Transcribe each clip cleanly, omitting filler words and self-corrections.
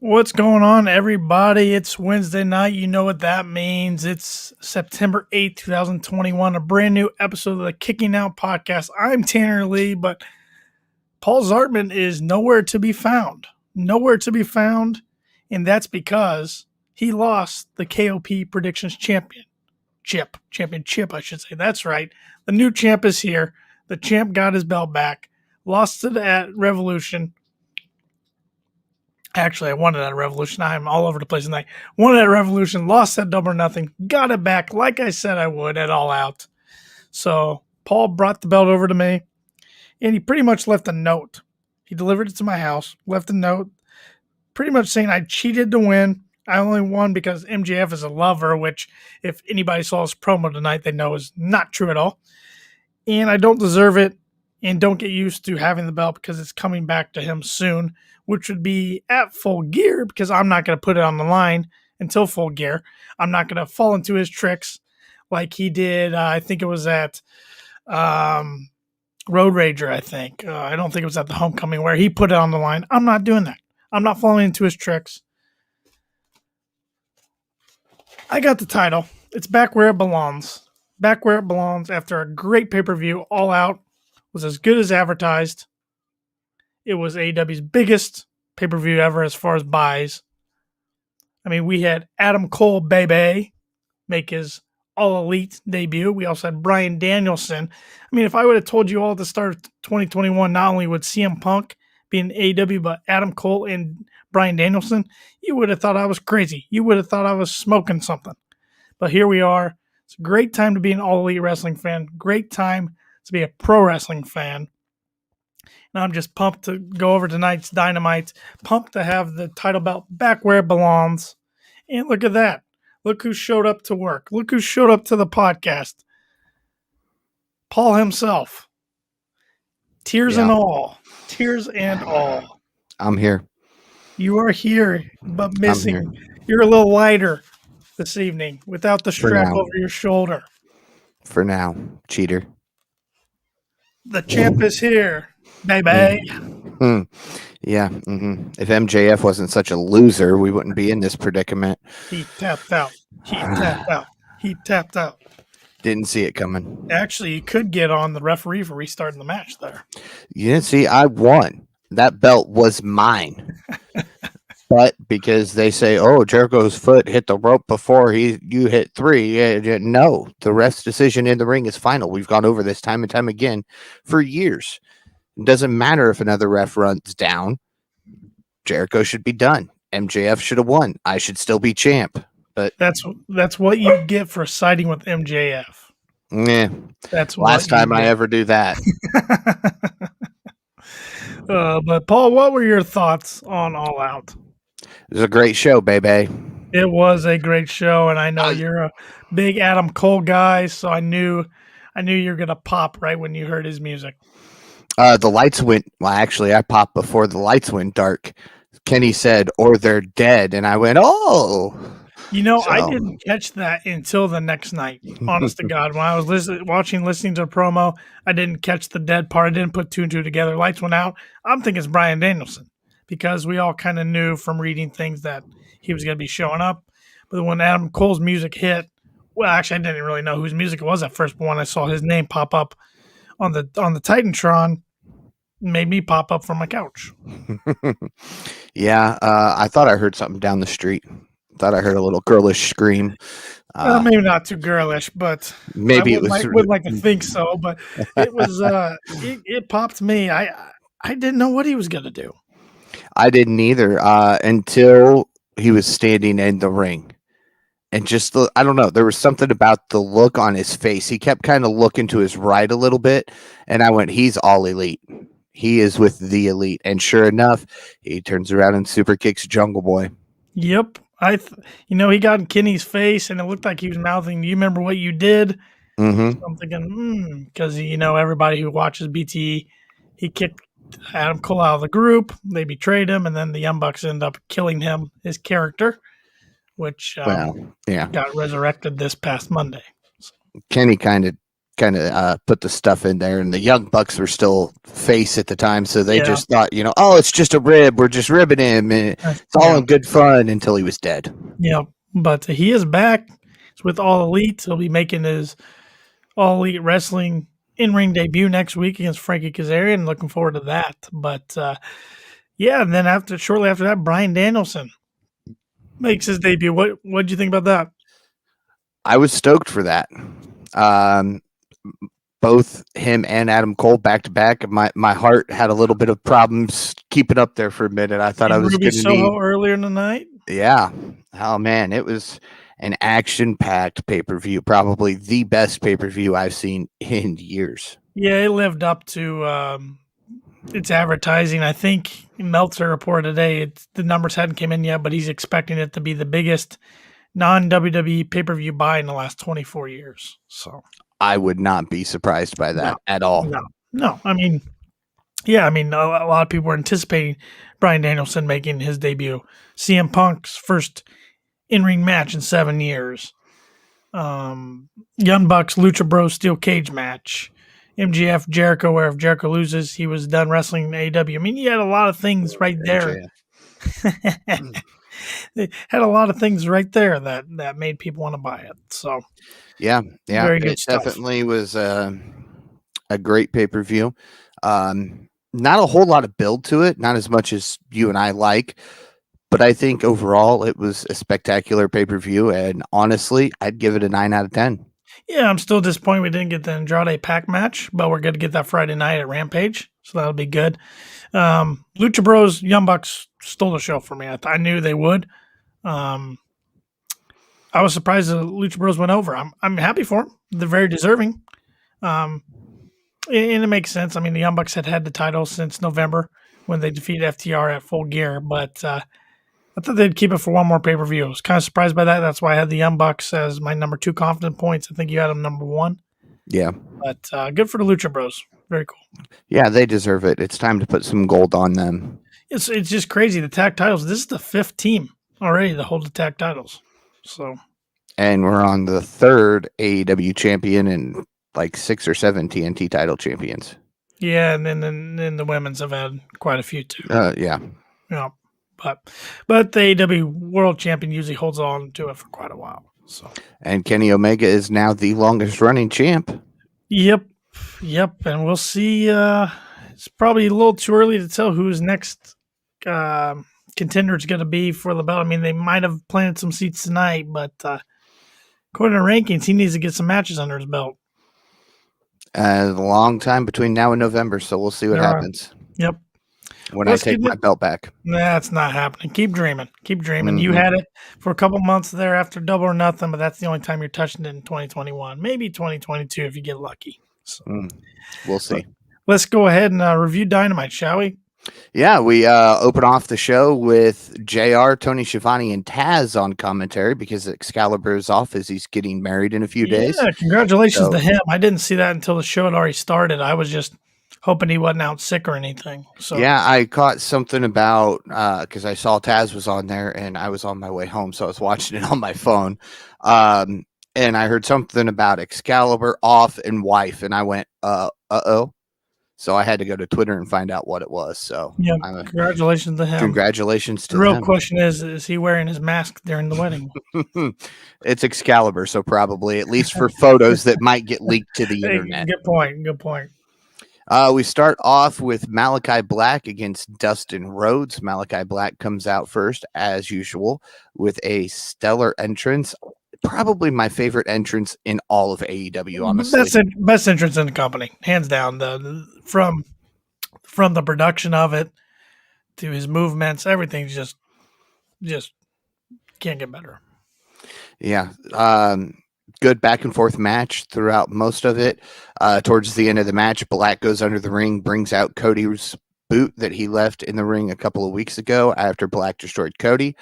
What's going on, everybody? It's Wednesday night. You know what that means. It's September 8th, 2021, a brand new episode of the Kicking Out Podcast. I'm Tanner Lee, but Paul Zartman is nowhere to be found. Nowhere to be found, and that's because he lost the KOP Predictions Championship, I should say. That's right. The new champ is here. The champ got his belt back, lost it at Revolution. Actually, I won it at Revolution. I'm all over the place tonight. Won it at Revolution, lost at Double or Nothing, got it back like I said I would at All Out. So Paul brought the belt over to me, and he pretty much left a note. He delivered it to my house, left a note, pretty much saying I cheated to win. I only won because MJF is a lover, which if anybody saw his promo tonight, they know is not true at all. And I don't deserve it, and don't get used to having the belt because it's coming back to him soon, which would be at Full Gear, because I'm not going to put it on the line until Full Gear. I'm not going to fall into his tricks like he did. I think it was at Road Rager, I think. I don't think it was at the Homecoming where he put it on the line. I'm not doing that. I'm not falling into his tricks. I got the title. It's back where it belongs. Back where it belongs after a great pay-per-view. All Out was as good as advertised. It was AEW's biggest pay-per-view ever as far as buys. I mean, we had Adam Cole, baby, make his All-Elite debut. We also had Bryan Danielson. I mean, if I would have told you all at the start of 2021, not only would CM Punk be in AEW, but Adam Cole and Bryan Danielson, you would have thought I was crazy. You would have thought I was smoking something. But here we are. It's a great time to be an All-Elite wrestling fan. Great time to be a pro wrestling fan. And I'm just pumped to go over tonight's Dynamite. Pumped to have the title belt back where it belongs. And look at that. Look who showed up to work. Look who showed up to the podcast. Paul himself. Tears and all. Tears and all. I'm here. You are here, but missing. You're a little lighter this evening without the strap over your shoulder. For now, cheater. The champ is here, baby. Yeah. If MJF wasn't such a loser, we wouldn't be in this predicament. He tapped out. He tapped out. Didn't see it coming. Actually, you could get on the referee for restarting the match there. You didn't see, I won. That belt was mine. But because they say, oh, Jericho's foot hit the rope before you hit three. No, the ref's decision in the ring is final. We've gone over this time and time again for years. It doesn't matter if another ref runs down. Jericho should be done. MJF should have won. I should still be champ. But that's what you get for siding with MJF. Yeah, that's last time I ever do that. But Paul, what were your thoughts on All Out? It was a great show, baby. It was a great show, and I know you're a big Adam Cole guy, so I knew you were gonna pop right when you heard his music. The lights went. Well, actually, I popped before the lights went dark. Kenny said, "Or they're dead," and I went, "Oh." You know, I didn't catch that until the next night. Honest to God, when I was listening to the promo, I didn't catch the dead part. I didn't put two and two together. Lights went out. I'm thinking it's Bryan Danielson because we all kind of knew from reading things that he was going to be showing up. But when Adam Cole's music hit, well, actually, I didn't really know whose music it was at first. But when I saw his name pop up on the Titantron, it made me pop up from my couch. Yeah, I thought I heard something down the street. Thought I heard a little girlish scream. Maybe not too girlish, but maybe would like to think so. But it was it popped me. I didn't know what he was gonna do. I didn't either until he was standing in the ring, and just I don't know. There was something about the look on his face. He kept kind of looking to his right a little bit, and I went, "He's All Elite. He is with the Elite." And sure enough, he turns around and super kicks Jungle Boy. Yep. He got in Kenny's face, and it looked like he was mouthing, "Do you remember what you did?" Mm-hmm. So I'm thinking, because everybody who watches BTE, he kicked Adam Cole out of the group. They betrayed him, and then the Young Bucks ended up killing him, his character, which got resurrected this past Monday. Kenny kind of kind of put the stuff in there, and the Young Bucks were still face at the time, so they just thought, oh, it's just a rib. We're just ribbing him, and it's all in good fun until he was dead. Yeah, but he is back. It's with All Elite. He'll be making his All Elite Wrestling in-ring debut next week against Frankie Kazarian. Looking forward to that. But and then shortly after that, Bryan Danielson makes his debut. What did you think about that? I was stoked for that. Both him and Adam Cole back to back. My heart had a little bit of problems keeping up there for a minute. I thought I was going to Soho earlier in the night. Yeah. Oh man, it was an action-packed pay-per-view. Probably the best pay-per-view I've seen in years. Yeah, it lived up to its advertising. I think Meltzer reported today the numbers hadn't come in yet, but he's expecting it to be the biggest non-WWE pay-per-view buy in the last 24 years. So I would not be surprised by that at all. No. I mean, a lot of people were anticipating Bryan Danielson making his debut. CM Punk's first in-ring match in 7 years. Young Bucks, Lucha Bros steel cage match. MJF, Jericho, where if Jericho loses, he was done wrestling in AEW. I mean, you had a lot of things right there. They had a lot of things right there that made people want to buy it. So, yeah, very good stuff. Definitely was a great pay-per-view. Not a whole lot of build to it, not as much as you and I like, but I think overall it was a spectacular pay-per-view, and honestly, I'd give it a 9 out of 10. Yeah, I'm still disappointed we didn't get the Andrade Pac match, but we're going to get that Friday night at Rampage, so that'll be good. Lucha Bros, Young Bucks stole the show for me. I knew they would. I was surprised the Lucha Bros went over. I'm happy for them. They're very deserving. And it makes sense. I mean, the Young Bucks had the title since November when they defeated FTR at Full Gear, but I thought they'd keep it for one more pay-per-view. I was kind of surprised by that. That's why I had the Young Bucks as my number 2 confident points. I think you had them number 1. Yeah. But good for the Lucha Bros. Very cool. Yeah, they deserve it. It's time to put some gold on them. It's just crazy. The tag titles. This is the 5th team already to hold the tag titles. So. And we're on the 3rd AEW champion and like 6 or 7 TNT title champions. Yeah, and then the women's have had quite a few too. Yeah. Yeah. But the AEW World Champion usually holds on to it for quite a while. So. And Kenny Omega is now the longest running champ. Yep. And we'll see. It's probably a little too early to tell who his next contender is going to be for the belt. I mean, they might have planted some seats tonight, but according to rankings, he needs to get some matches under his belt. A long time between now and November, so we'll see what happens. Yep. When I take my belt back. That's not happening. Keep dreaming. Mm-hmm. You had it for a couple months there after Double or Nothing, but that's the only time you're touching it in 2021. Maybe 2022 if you get lucky. So, we'll see. Let's go ahead and review Dynamite, shall we? Yeah, we open off the show with JR, Tony Schiavone, and Taz on commentary because Excalibur is off as he's getting married in a few days. Yeah, congratulations to him. I didn't see that until the show had already started. I was just hoping he wasn't out sick or anything. So yeah, I caught something about because I saw Taz was on there and I was on my way home, so I was watching it on my phone. And I heard something about Excalibur off and wife, and I went, uh-oh. So I had to go to Twitter and find out what it was. So yeah, congratulations to him. Congratulations to him. The real him. question is he wearing his mask during the wedding? It's Excalibur, so probably, at least for photos that might get leaked to the internet. Good point. We start off with Malachi Black against Dustin Rhodes. Malachi Black comes out first, as usual, with a stellar entrance. Probably my favorite entrance in all of AEW, honestly. Best entrance in the company, hands down. From the production of it to his movements, everything's just can't get better. Yeah. Good back and forth match throughout most of it. Towards the end of the match, Black goes under the ring, brings out Cody's boot that he left in the ring a couple of weeks ago after Black destroyed Cody.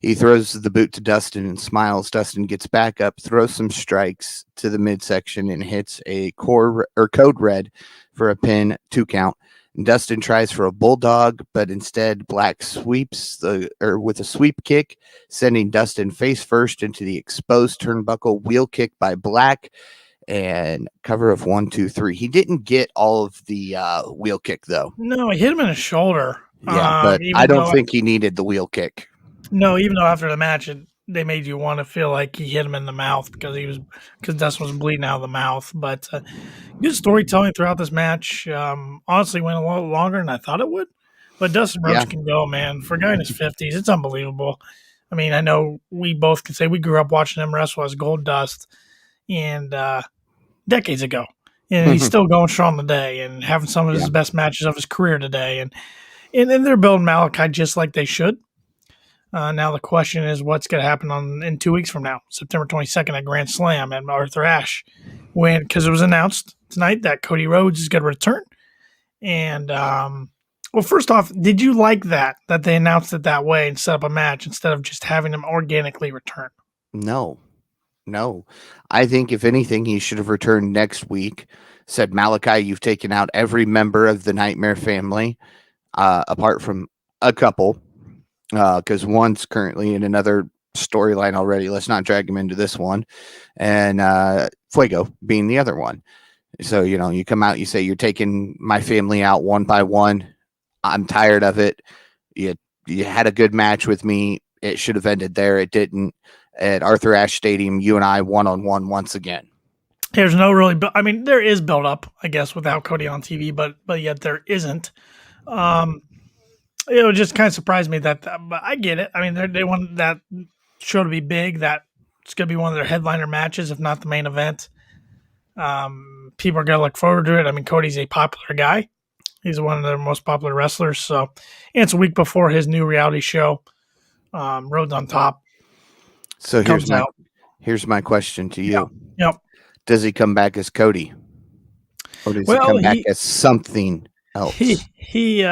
He throws the boot to Dustin and smiles. Dustin gets back up, throws some strikes to the midsection and hits a code red for a pin 2 count. And Dustin tries for a bulldog, but instead Black sweeps with a sweep kick, sending Dustin face first into the exposed turnbuckle. Wheel kick by Black, and cover of 1, 2, 3. He didn't get all of the wheel kick though. No, he hit him in his shoulder. Yeah, but I don't think he needed the wheel kick. No, even though after the match they made you want to feel like he hit him in the mouth because Dustin was bleeding out of the mouth. But good storytelling throughout this match. Honestly, went a lot longer than I thought it would. But Dustin Rhodes can go, man. For a guy in his 50s, it's unbelievable. I mean, I know we both can say we grew up watching him wrestle as Gold Dust and decades ago. And he's still going strong today and having some of his best matches of his career today. And they're building Malachi just like they should. Now the question is what's going to happen in 2 weeks from now, September 22nd at Grand Slam at Arthur Ashe, because it was announced tonight that Cody Rhodes is going to return. And well, first off, did you like that they announced it that way and set up a match instead of just having him organically return? No. I think if anything, he should have returned next week. Said, Malachi, you've taken out every member of the Nightmare family, apart from a couple, because one's currently in another storyline already. Let's not drag him into this one. And Fuego being the other one. So, you come out, you say, you're taking my family out one by one. I'm tired of it. You had a good match with me. It should have ended there. It didn't. At Arthur Ashe Stadium, you and I one-on-one once again. There's no really, I mean, there is build up, I guess, without Cody on TV, but yet there isn't. It just kind of surprised me but I get it. I mean, they want that show to be big. That it's going to be one of their headliner matches, if not the main event. People are going to look forward to it. I mean, Cody's a popular guy. He's one of their most popular wrestlers. So, and it's a week before his new reality show, Rhodes on Top. So here's my question to you. Yep. Does he come back as Cody? Or does he come back as something else? He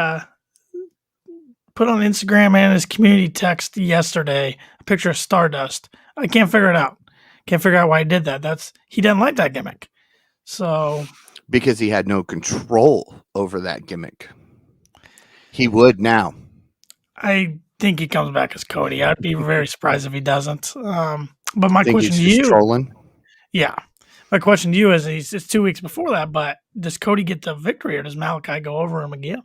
put on Instagram and his community text yesterday a picture of Stardust. I can't figure it out. Can't figure out why he did that. He didn't like that gimmick. So because he had no control over that gimmick. He would now. I think he comes back as Cody. I'd be very surprised if he doesn't. But my question to you, trolling? Yeah, my question to you is: it's 2 weeks before that, but does Cody get the victory, or does Malachi go over him again?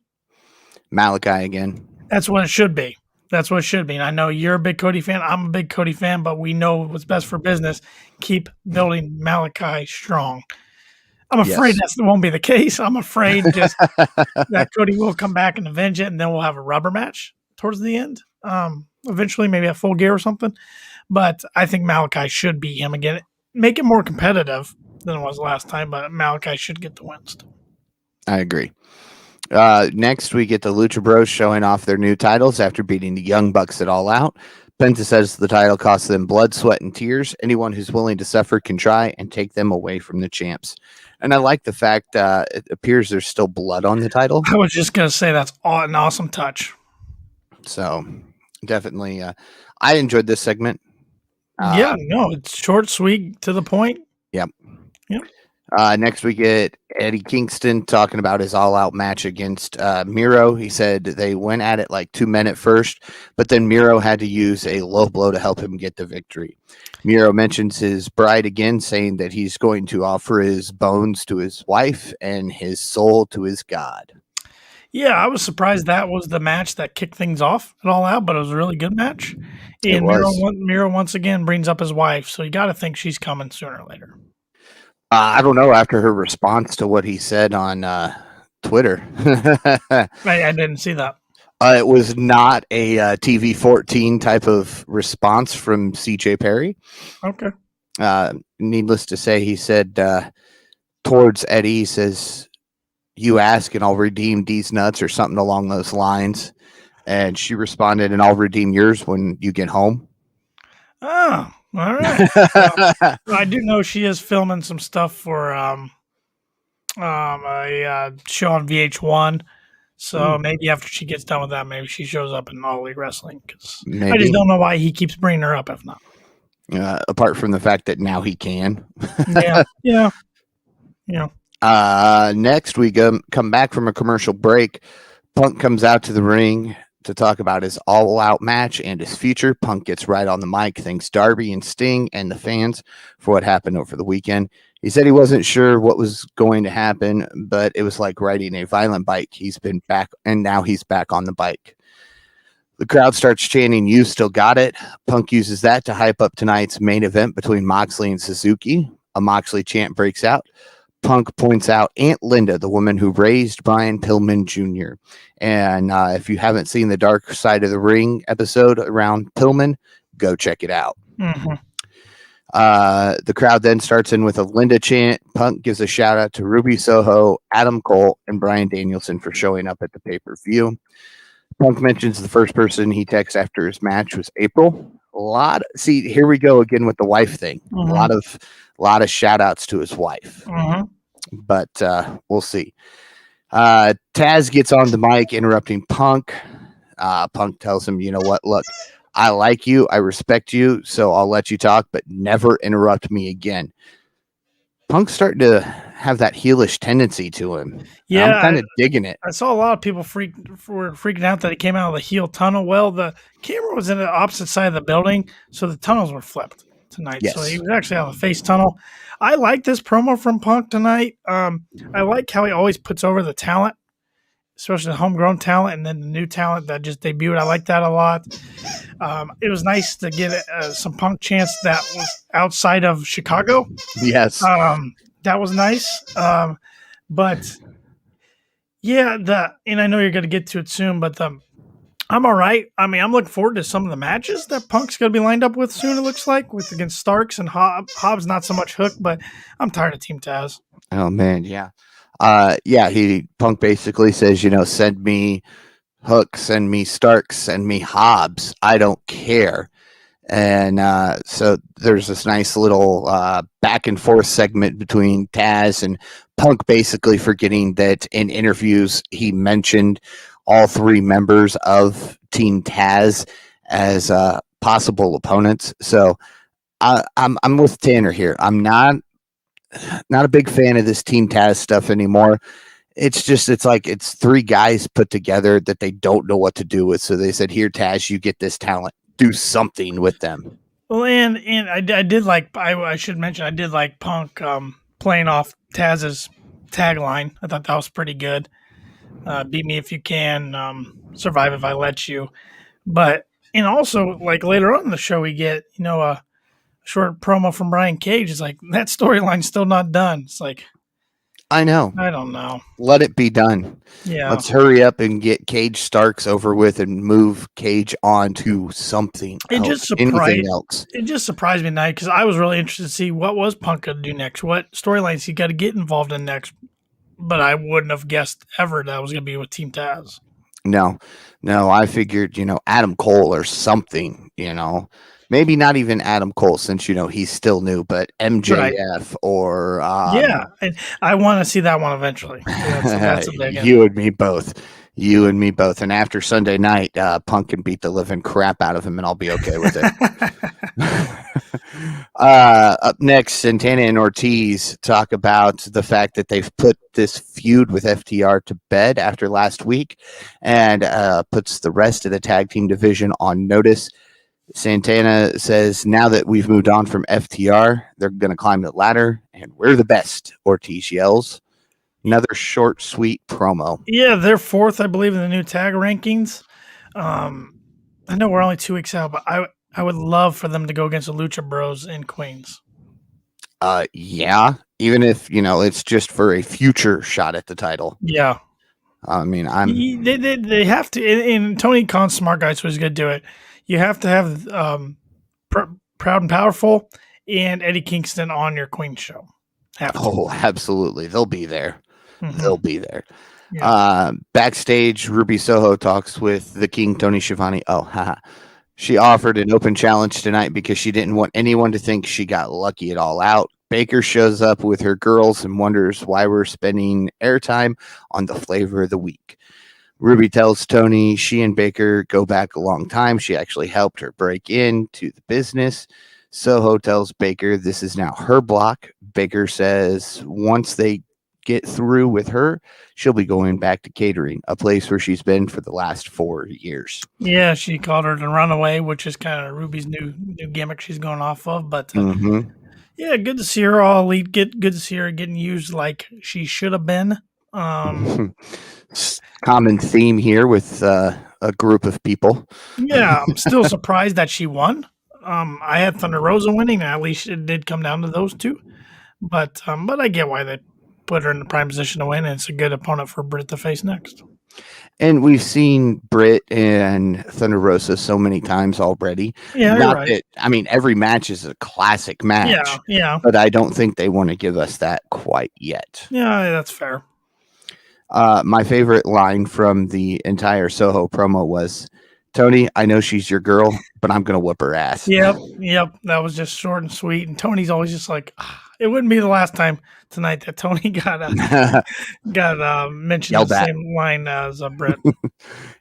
Malachi again. That's what it should be. And I know you're a big Cody fan. I'm a big Cody fan, but we know what's best for business. Keep building Malachi strong. I'm afraid that won't be the case. I'm afraid just that Cody will come back and avenge it, and then we'll have a rubber match towards the end. Eventually, maybe at Full Gear or something. But I think Malachi should beat him again. Make it more competitive than it was last time, but Malachi should get the win still. I agree. Next, we get the Lucha Bros showing off their new titles after beating the Young Bucks at All Out. Penta says the title costs them blood, sweat, and tears. Anyone who's willing to suffer can try and take them away from the champs. And I like the fact it appears there's still blood on the title. I was just going to say that's an awesome touch. So definitely, I enjoyed this segment. It's short, sweet, to the point. Yep. Next we get Eddie Kingston talking about his all-out match against Miro. He said they went at it like 2 men at first, but then Miro had to use a low blow to help him get the victory. Miro mentions his bride again, saying that he's going to offer his bones to his wife and his soul to his God. Yeah, I was surprised that was the match that kicked things off at All Out, but it was a really good match. And Miro once again brings up his wife, so you got to think she's coming sooner or later. I don't know, after her response to what he said on Twitter. I didn't see that. It was not a TV 14 type of response from CJ Perry. Okay. Needless to say, he said towards Eddie, he says, "You ask and I'll redeem these nuts," or something along those lines. And she responded, "And I'll redeem yours when you get home." Oh, all right. So, I do know she is filming some stuff for a show on VH1. So maybe after she gets done with that, maybe she shows up in All Elite Wrestling. Because I just don't know why he keeps bringing her up if not. Apart from the fact that now he can. Yeah. Next, we come back from a commercial break. Punk comes out to the ring to talk about his all-out match and his future. Punk gets right on the mic, thanks Darby and Sting and the fans for what happened over the weekend. He said he wasn't sure what was going to happen, but it was like riding a violent bike. He's been back, and now he's back on the bike. The crowd starts chanting, "You still got it." Punk uses that to hype up tonight's main event between Moxley and Suzuki. A Moxley chant breaks out. Punk points out Aunt Linda, the woman who raised Brian Pillman Jr. And if you haven't seen the Dark Side of the Ring episode around Pillman, go check it out. Mm-hmm. The crowd then starts in with a Linda chant. Punk gives a shout out to Ruby Soho, Adam Cole, and Bryan Danielson for showing up at the pay-per-view. Punk mentions the first person he texted after his match was April. See, here we go again with the wife thing. Mm-hmm. A lot of shout outs to his wife. Mm-hmm. But we'll see. Taz gets on the mic interrupting Punk. Punk tells him, you know what, look, I like you, I respect you, so I'll let you talk, but never interrupt me again. Punk's starting to have that heelish tendency to him. Yeah, I'm kind of digging it. I saw a lot of people were freaking out that he came out of the heel tunnel. Well, the camera was in the opposite side of the building, so the tunnels were flipped tonight. Yes. So he was actually out of the face tunnel. I like this promo from Punk tonight. I like how he always puts over the talent, especially the homegrown talent, and then the new talent that just debuted. I like that a lot. It was nice to get some Punk chants that was outside of Chicago. Yes. That was nice. But yeah, and I know you're going to get to it soon, but I'm all right. I mean, I'm looking forward to some of the matches that Punk's going to be lined up with soon, it looks like, against Starks and Hobbs. Hobbs, not so much Hook, but I'm tired of Team Taz. Oh, man, yeah. Punk basically says, send me Hook, send me Starks, send me Hobbs. I don't care. And so there's this nice little back and forth segment between Taz and Punk, basically forgetting that in interviews he mentioned all three members of Team Taz as possible opponents. So I'm with Tanner here. I'm not a big fan of this Team Taz stuff anymore. It's like it's three guys put together that they don't know what to do with. So they said, "Here, Taz, you get this talent. Do something with them." Well, and I did like, I should mention, I did like Punk playing off Taz's tagline. I thought that was pretty good. Beat me if you can, survive if I let you. But, and also, like later on in the show, we get, a short promo from Brian Cage. It's like, that storyline's still not done. It's like, I know. I don't know. Let it be done. Yeah. Let's hurry up and get Cage Starks over with and move Cage on to something anything else. It just surprised me tonight because I was really interested to see what was Punk going to do next, what storylines he got to get involved in next. But I wouldn't have guessed ever that was going to be with Team Taz. No, I figured, Adam Cole or something, maybe not even Adam Cole since, he's still new, but MJF right. or. Yeah, and I want to see that one eventually. That's a big You and me both. And after Sunday night, Punk can beat the living crap out of him and I'll be okay with it. Up next, Santana and Ortiz talk about the fact that they've put this feud with FTR to bed after last week and puts the rest of the tag team division on notice. Santana says, now that we've moved on from FTR, they're going to climb the ladder and we're the best, Ortiz yells. Another short, sweet promo. Yeah, they're fourth, I believe, in the new tag rankings. I know we're only 2 weeks out, but I would love for them to go against the Lucha Bros in Queens. Yeah, even if, it's just for a future shot at the title. Yeah. I mean, They have to, and Tony Khan's smart guy, so he's going to do it. You have to have Proud and Powerful and Eddie Kingston on your Queen show. Oh, absolutely. They'll be there. Mm-hmm. They'll be there. Yeah. Backstage, Ruby Soho talks with the King, Tony Schiavone. Oh, haha. She offered an open challenge tonight because she didn't want anyone to think she got lucky at All Out. Baker shows up with her girls and wonders why we're spending airtime on the flavor of the week. Ruby tells Tony she and Baker go back a long time. She actually helped her break into the business. Soho tells Baker this is now her block. Baker says once they get through with her, she'll be going back to catering, a place where she's been for the last 4 years. Yeah, she called her the Runaway, which is kind of Ruby's new gimmick she's going off of. But Yeah, good to see her all elite. Good to see her getting used like she should have been. Common theme here with a group of people. Yeah, I'm still surprised that she won. I had Thunder Rosa winning, and at least it did come down to those two. But I get why they put her in the prime position to win, and it's a good opponent for Britt to face next. And we've seen Britt and Thunder Rosa so many times already. Yeah, you're right. Every match is a classic match. Yeah. But I don't think they want to give us that quite yet. Yeah, that's fair. My favorite line from the entire Soho promo was, Tony, I know she's your girl, but I'm going to whoop her ass. Yep. That was just short and sweet. And Tony's always just like, it wouldn't be the last time tonight that Tony got mentioned Yelled the at. same line as Britt.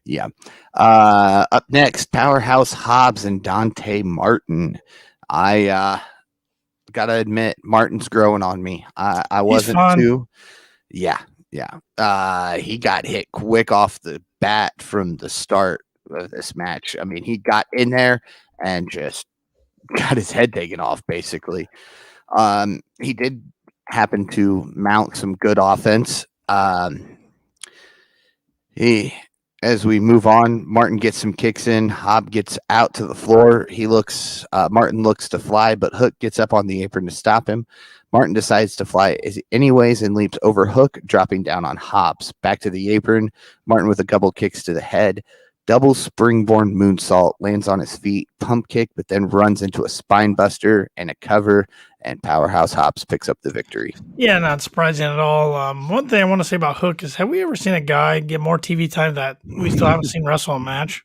Yeah. Up next, Powerhouse Hobbs and Dante Martin. I got to admit, Martin's growing on me. I wasn't too. Yeah. He got hit quick off the bat from the start of this match. I mean, he got in there and just got his head taken off, basically. He did happen to mount some good offense. As we move on, Martin gets some kicks in. Hobb gets out to the floor. Martin looks to fly, but Hook gets up on the apron to stop him. Martin decides to fly anyways and leaps over Hook, dropping down on Hobbs. Back to the apron. Martin with a couple kicks to the head. Double springboard moonsault, lands on his feet, pump kick, but then runs into a spine buster and a cover, and Powerhouse Hobbs picks up the victory. Yeah, not surprising at all. One thing I want to say about Hook is, have we ever seen a guy get more TV time that we still haven't seen wrestle a match?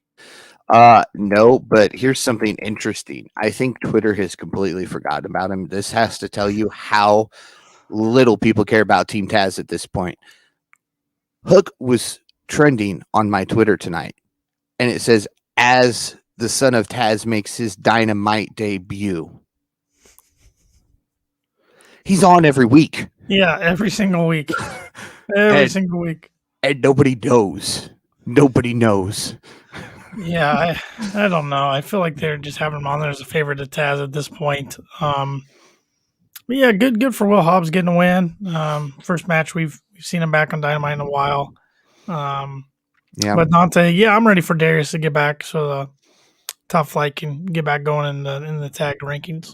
No, but here's something interesting. I think Twitter has completely forgotten about him. This has to tell you how little people care about Team Taz at this point. Hook was trending on my Twitter tonight, and it says, as the son of Taz makes his Dynamite debut. He's on every week. Yeah, every single week. Single week. And nobody knows. Nobody knows. Yeah, I don't know. I feel like they're just having him on there as a favorite of Taz at this point. But yeah, good for Will Hobbs getting a win. First match we've seen him back on Dynamite in a while. Yeah. But Dante, I'm ready for Darius to get back so the Top Flight can get back going in the tag rankings.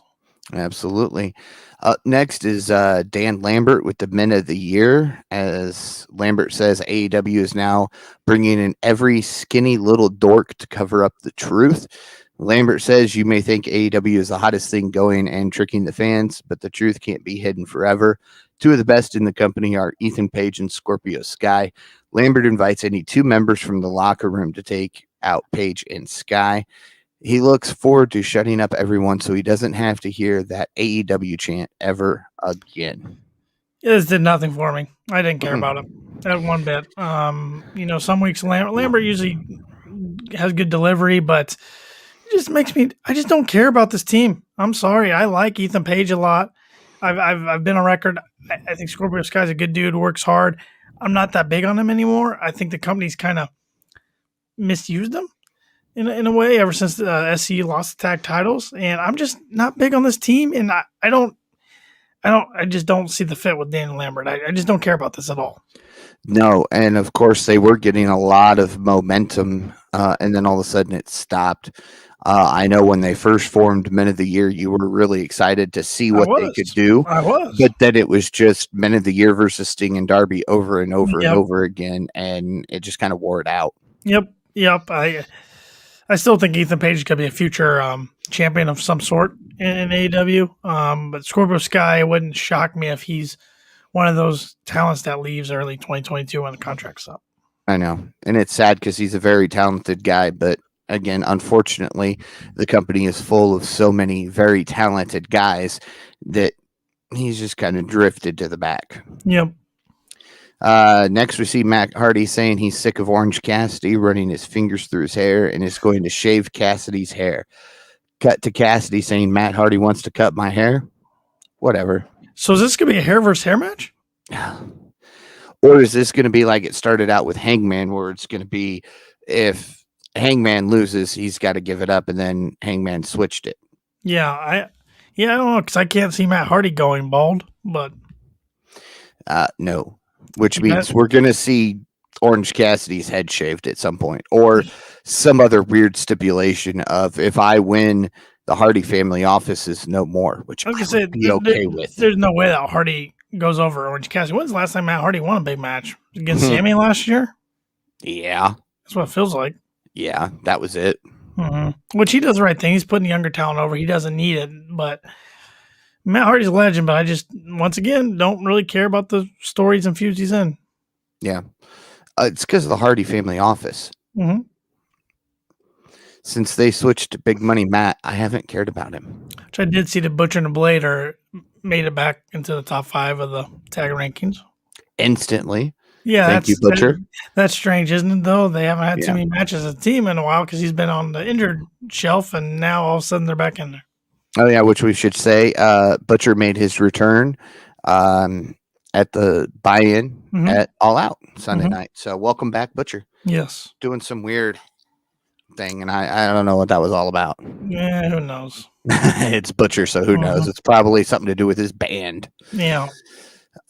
Absolutely. Up next is Dan Lambert with the Men of the Year. As Lambert says, AEW is now bringing in every skinny little dork to cover up the truth. Lambert says, you may think AEW is the hottest thing going and tricking the fans, but the truth can't be hidden forever. Two of the best in the company are Ethan Page and Scorpio Sky. Lambert invites any two members from the locker room to take out Page and Sky. He looks forward to shutting up everyone so he doesn't have to hear that AEW chant ever again. This did nothing for me. I didn't care about it at one bit. Some weeks Lambert usually has good delivery, but it just makes me. I just don't care about this team. I'm sorry. I like Ethan Page a lot. I've been on record. I think Scorpio Sky's a good dude, works hard. I'm not that big on him anymore. I think the company's kind of misused him in a way ever since SC lost the tag titles, and I'm just not big on this team. And I just don't see the fit with Daniel Lambert. I just don't care about this at all. No, and of course they were getting a lot of momentum, and then all of a sudden it stopped. I know when they first formed Men of the Year, you were really excited to see what they could do. I was. But then it was just Men of the Year versus Sting and Darby over and over and over again, and it just kind of wore it out. Yep. I still think Ethan Page could be a future champion of some sort in AEW. But Scorpio Sky, it wouldn't shock me if he's one of those talents that leaves early 2022 when the contract's up. I know. And it's sad because he's a very talented guy. But again, unfortunately, the company is full of so many very talented guys that he's just kind of drifted to the back. Yep. Next, we see Matt Hardy saying he's sick of Orange Cassidy running his fingers through his hair and is going to shave Cassidy's hair. Cut to Cassidy saying Matt Hardy wants to cut my hair. Whatever. So is this going to be a hair versus hair match? Or is this going to be like it started out with Hangman, where it's going to be if Hangman loses, he's got to give it up, and then Hangman switched it. Yeah, Yeah, I don't know because I can't see Matt Hardy going bald, but No, which Matt, means we're going to see Orange Cassidy's head shaved at some point, or some other weird stipulation of if I win, the Hardy family office is no more, which I was I gonna would say be okay with. there's no way that Hardy goes over Orange Cassidy. When's the last time Matt Hardy won a big match against Sammy last year? Yeah, That's what it feels like. yeah, that was it. Which he does the right thing. He's putting younger talent over. He doesn't need it, but Matt Hardy's a legend. But I just once again don't really care about the stories and feuds he's in. Yeah, it's because of the Hardy family office. Mm-hmm. Since they switched to Big Money Matt, I haven't cared about him. Which I did see the Butcher and the Blade are made it back into the top 5 of the tag rankings. Instantly. Yeah, Thank you, Butcher. That's strange, isn't it? Though they haven't had too Yeah. many matches as a team in a while because he's been on the injured shelf, and now all of a sudden they're back in there. Oh yeah, which we should say, Butcher made his return at the buy-in at All Out Sunday night. So welcome back, Butcher. Yes. Doing some weird thing, and I don't know what that was all about. Yeah, who knows? It's Butcher, so who knows? It's probably something to do with his band. Yeah.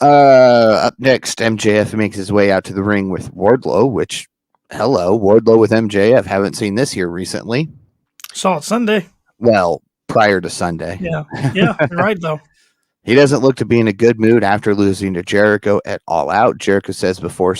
Up next, MJF makes his way out to the ring with Wardlow, which, hello, Wardlow with MJF. Haven't seen this here recently. Saw it Sunday. Well, prior to Sunday. Yeah. Yeah, you're right, though. He doesn't look to be in a good mood after losing to Jericho at All Out. Jericho says before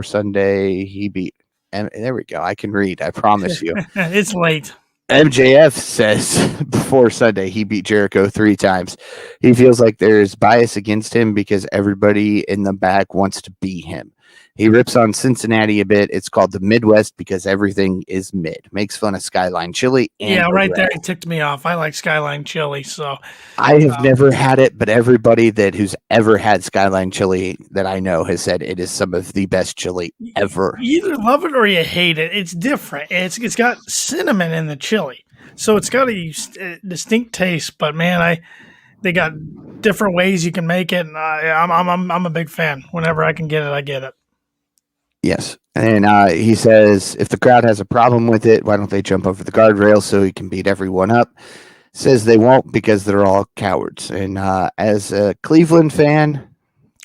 Sunday he beat. And there we go. I can read. I promise you. It's late. MJF says before Sunday he beat Jericho 3 times. He feels like there's bias against him because everybody in the back wants to be him. He rips on Cincinnati a bit. It's called the Midwest because everything is mid. Makes fun of Skyline Chili. And right there, it ticked me off. I like Skyline Chili, so I have never had it, but everybody who's ever had Skyline Chili that I know has said it is some of the best chili ever. You either love it or you hate it. It's different. It's got cinnamon in the chili, so it's got a distinct taste. But man, they got different ways you can make it, and I'm a big fan. Whenever I can get it, I get it. Yes. And he says if the crowd has a problem with it, why don't they jump over the guardrail so he can beat everyone up? Says they won't because they're all cowards. And as a Cleveland fan,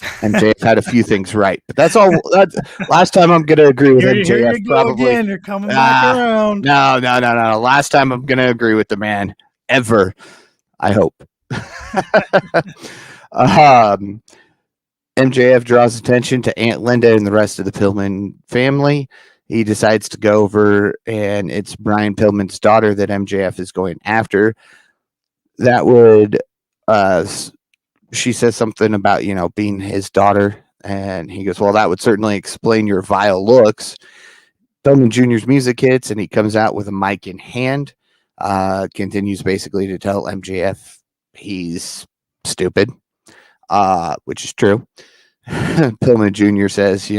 MJF had a few things right. But that's all. Last time I'm going to agree with MJF. Here you go again. You're coming back around. No. Last time I'm going to agree with the man ever. I hope. MJF draws attention to Aunt Linda and the rest of the Pillman family. He decides to go over, and it's Brian Pillman's daughter that MJF is going after. That would, she says something about, being his daughter, and he goes, well, that would certainly explain your vile looks. Pillman Jr.'s music hits, and he comes out with a mic in hand, continues basically to tell MJF he's stupid. Which is true. Pillman Jr. says, he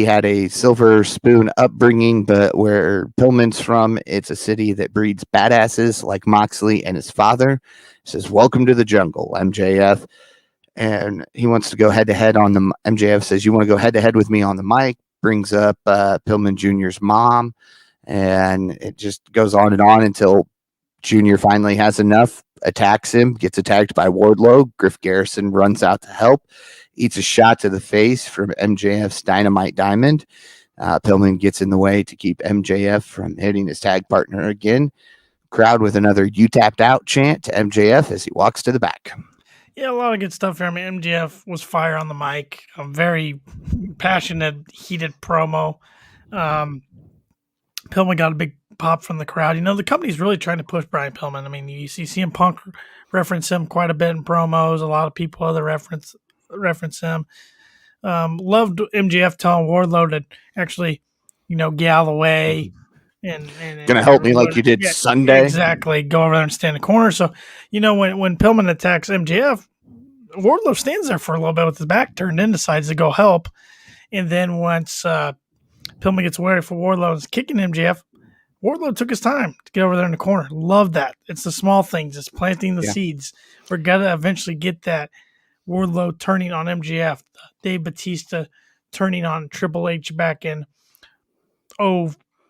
had a silver spoon upbringing, but where Pillman's from, it's a city that breeds badasses like Moxley and his father. He says, welcome to the jungle, MJF. And he wants to go head to head on the MJF says, you want to go head to head with me on the mic? Brings up Pillman Jr.'s mom. And it just goes on and on until Jr. finally has enough, attacks him, gets attacked by Wardlow. Griff Garrison runs out to help, eats a shot to the face from MJF's Dynamite Diamond. Pillman gets in the way to keep MJF from hitting his tag partner again. Crowd with another "You tapped out" chant to MJF as he walks to the back. Yeah, a lot of good stuff here. I mean, MJF was fire on the mic. A very passionate, heated promo. Pillman got a big pop from the crowd. The company's really trying to push Brian Pillman. I mean, you see CM Punk reference him quite a bit in promos. A lot of people other reference him. Loved MJF telling Wardlow to actually, get out of the way and gonna help me like you did Sunday. Exactly. Go over there and stand in the corner. So, when Pillman attacks MJF, Wardlow stands there for a little bit with his back turned in, decides to go help. And then once Pillman gets worried for Wardlow and is kicking MJF, Wardlow took his time to get over there in the corner. Love that. It's the small things. It's planting the seeds. We're going to eventually get that Wardlow turning on MJF, Dave Batista turning on Triple H back in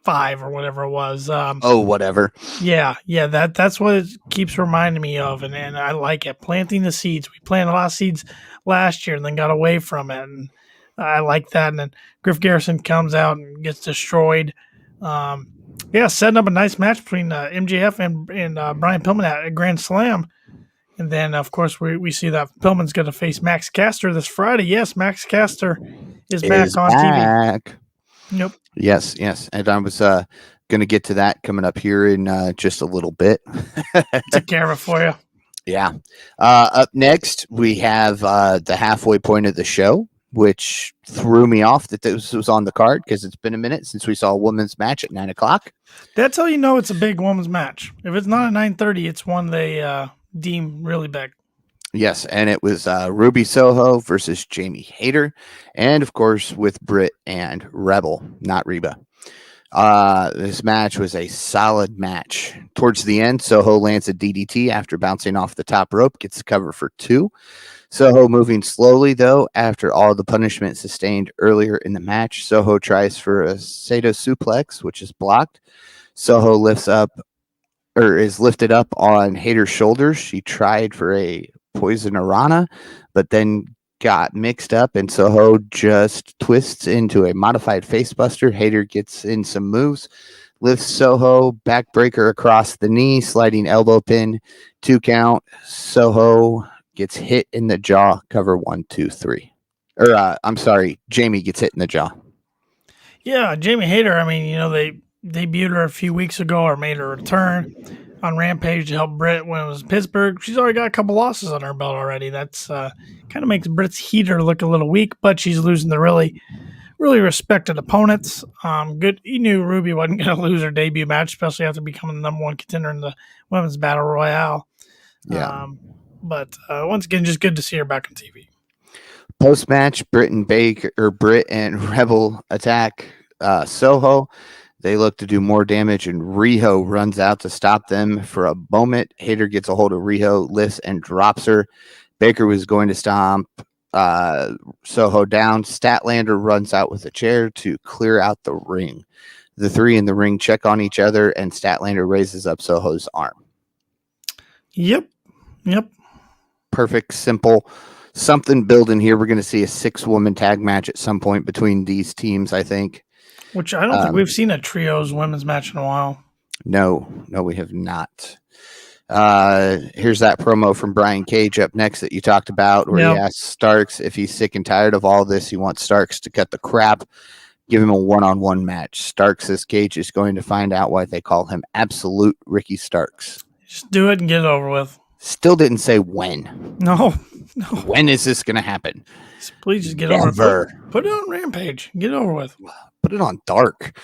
5 or whatever it was. Whatever. Yeah, that's what it keeps reminding me of, and I like it. Planting the seeds. We planted a lot of seeds last year and then got away from it, and I like that. And then Griff Garrison comes out and gets destroyed. Setting up a nice match between MJF and Brian Pillman at a Grand Slam. And then, of course, we see that Pillman's going to face Max Caster this Friday. Yes, Max Caster is back on TV. Yep. Yes. And I was going to get to that coming up here in just a little bit. Take care of it for you. Yeah. Up next, we have the halfway point of the show, which threw me off that this was on the card because it's been a minute since we saw a women's match at 9:00. That's how you know it's a big women's match. If it's not at 9:30, it's one they deem really big. Yes, and it was Ruby Soho versus Jamie Hayter, and of course with Britt and Rebel, not Reba. This match was a solid match. Towards the end, Soho lands a DDT after bouncing off the top rope, gets the cover for 2. Soho moving slowly, though, after all the punishment sustained earlier in the match. Soho tries for a Sato suplex, which is blocked. Soho is lifted up on Hayter's shoulders. She tried for a Poison Arana, but then got mixed up, and Soho just twists into a modified facebuster. Hayter gets in some moves, lifts Soho, backbreaker across the knee, sliding elbow pin, 2 count. Soho gets hit in the jaw, cover 1, 2, 3. Jamie gets hit in the jaw. Yeah, Jamie Hayter, I mean, they debuted her a few weeks ago or made her return on Rampage to help Britt when it was Pittsburgh. She's already got a couple losses on her belt already. That's kind of makes Britt's heater look a little weak, but she's losing the really, really respected opponents. Good. You knew Ruby wasn't going to lose her debut match, especially after becoming the number 1 contender in the Women's Battle Royale. Yeah. But once again, just good to see her back on TV. Post-match, Britt and Rebel attack Soho. They look to do more damage, and Riho runs out to stop them for a moment. Hayter gets a hold of Riho, lifts and drops her. Baker was going to stomp Soho down. Statlander runs out with a chair to clear out the ring. The 3 in the ring check on each other, and Statlander raises up Soho's arm. Yep. Perfect, simple. Something building here. We're going to see a 6-woman tag match at some point between these teams, I think. Which I don't think we've seen a trios women's match in a while. No, we have not. Here's that promo from Brian Cage up next that you talked about, where he asks Starks if he's sick and tired of all this. He wants Starks to cut the crap, give him a one-on-one match. Starks says Cage is going to find out why they call him Absolute Ricky Starks. Just do it and get it over with. Still didn't say when. No. When is this going to happen? Please just get over it. Put it on Rampage. Get it over with. Put it on Dark.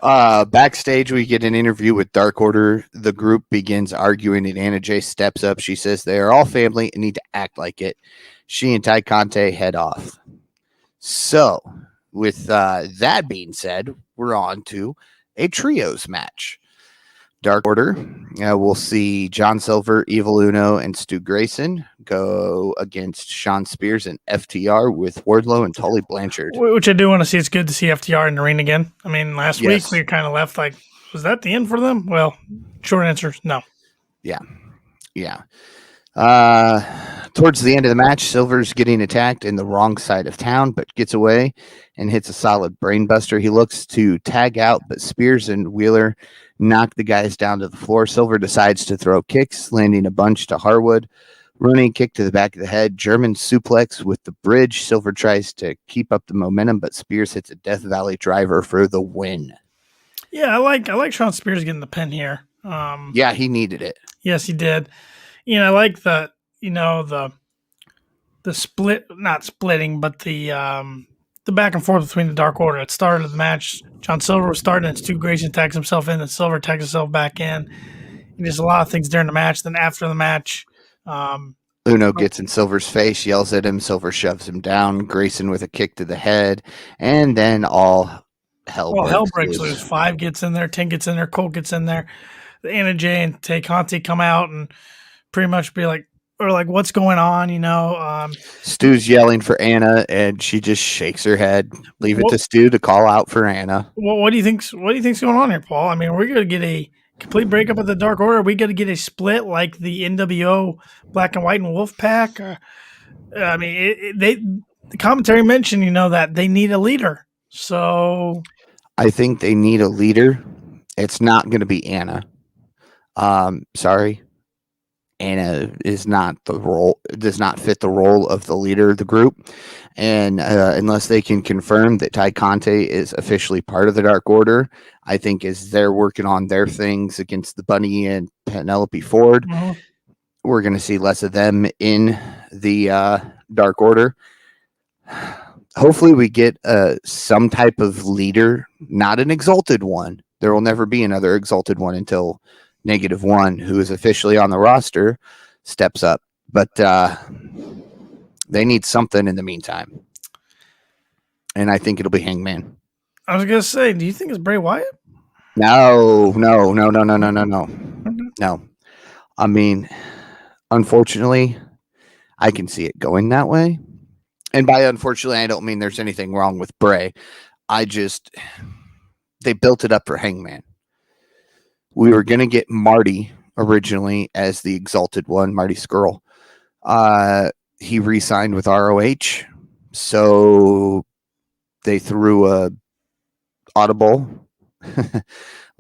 Backstage, we get an interview with Dark Order. The group begins arguing, and Anna Jay steps up. She says they are all family and need to act like it. She and Ty Conte head off. So, with that being said, we're on to a trios match. Dark Order, we'll see John Silver, Evil Uno, and Stu Grayson go against Sean Spears and FTR with Wardlow and Tully Blanchard. Which I do want to see. It's good to see FTR in the ring again. I mean, last week we kind of left like, was that the end for them? Well, short answer, no. Yeah. Towards the end of the match, Silver's getting attacked in the wrong side of town, but gets away and hits a solid brainbuster. He looks to tag out, but Spears and Wheeler knock the guys down to the floor. Silver decides to throw kicks, landing a bunch to Harwood. Running kick to the back of the head. German suplex with the bridge. Silver tries to keep up the momentum, but Spears hits a Death Valley driver for the win. Yeah, I like Sean Spears getting the pin here. Yeah, he needed it. Yes, he did. I like the split, not splitting, but the back and forth between the Dark Order. It started the match. John Silver was starting, and Stu Grayson tags himself in, and Silver tags himself back in. And there's a lot of things during the match. Then after the match, Uno gets in Silver's face, yells at him. Silver shoves him down. Grayson with a kick to the head, and then all hell breaks loose. 5 gets in there, 10 gets in there, Colt gets in there. Anna Jay and Tay Conti come out and pretty much be like, or like what's going on. Stu's yelling for Anna, and she just shakes her head. Leave it to Stu to call out for Anna. Well, what do you think's going on here, Paul? I mean, we're gonna get a complete breakup of the Dark Order. Are we gonna get a split like the NWO Black and White and Wolfpack? I mean, the commentary mentioned, that they need a leader. So I think they need a leader. It's not going to be Anna. Sorry. Anna is not the role, does not fit the role of the leader of the group. And unless they can confirm that Ty Conte is officially part of the Dark Order, I think as they're working on their things against the Bunny and Penelope Ford, we're going to see less of them in the Dark Order. Hopefully we get some type of leader, not an exalted one. There will never be another exalted one until -1, who is officially on the roster, steps up. But they need something in the meantime. And I think it'll be Hangman. I was going to say, do you think it's Bray Wyatt? No. I mean, unfortunately, I can see it going that way. And by unfortunately, I don't mean there's anything wrong with Bray. They built it up for Hangman. We were going to get Marty originally as the exalted one, Marty Skrull. He re-signed with ROH. So they threw a audible.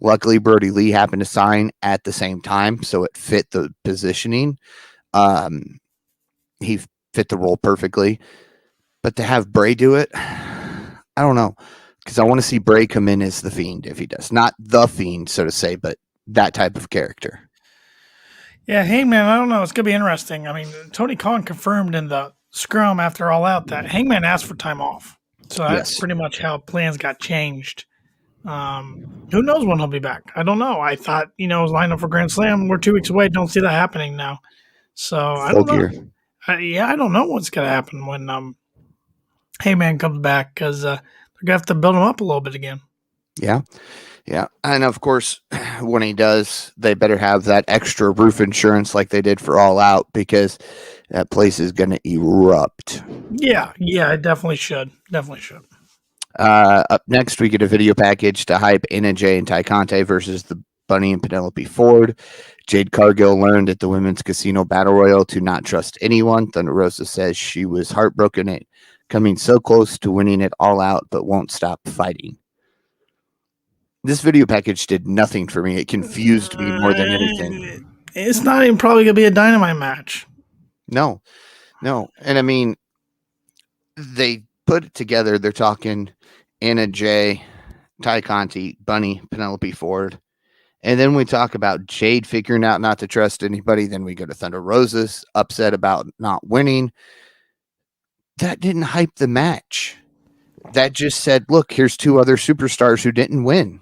Luckily, Brody Lee happened to sign at the same time, so it fit the positioning. He fit the role perfectly. But to have Bray do it, I don't know. Because I want to see Bray come in as the Fiend if he does. Not the Fiend, so to say, but that type of character. Yeah, Hangman, I don't know. It's going to be interesting. I mean, Tony Khan confirmed in the scrum after All Out that Hangman asked for time off. So that's pretty much how plans got changed. Who knows when he'll be back? I don't know. I thought, it was lined up for Grand Slam. We're 2 weeks away. Don't see that happening now. So I don't know. I don't know what's going to happen when Hangman comes back, because they're going to have to build him up a little bit again. Yeah. And of course, when he does, they better have that extra roof insurance like they did for All Out, because that place is going to erupt. Yeah, it definitely should. Up next, we get a video package to hype Anna Jay and Ty Conte versus the Bunny and Penelope Ford. Jade Cargill learned at the Women's Casino Battle Royal to not trust anyone. Thunder Rosa says she was heartbroken at coming so close to winning it All Out, but won't stop fighting. This video package did nothing for me. It confused me more than anything. It's not even probably going to be a Dynamite match. No. And I mean, they put it together. They're talking Anna Jay, Ty Conte, Bunny, Penelope Ford. And then we talk about Jade figuring out not to trust anybody. Then we go to Thunder Rosa's upset about not winning. That didn't hype the match. That just said, look, here's 2 other superstars who didn't win.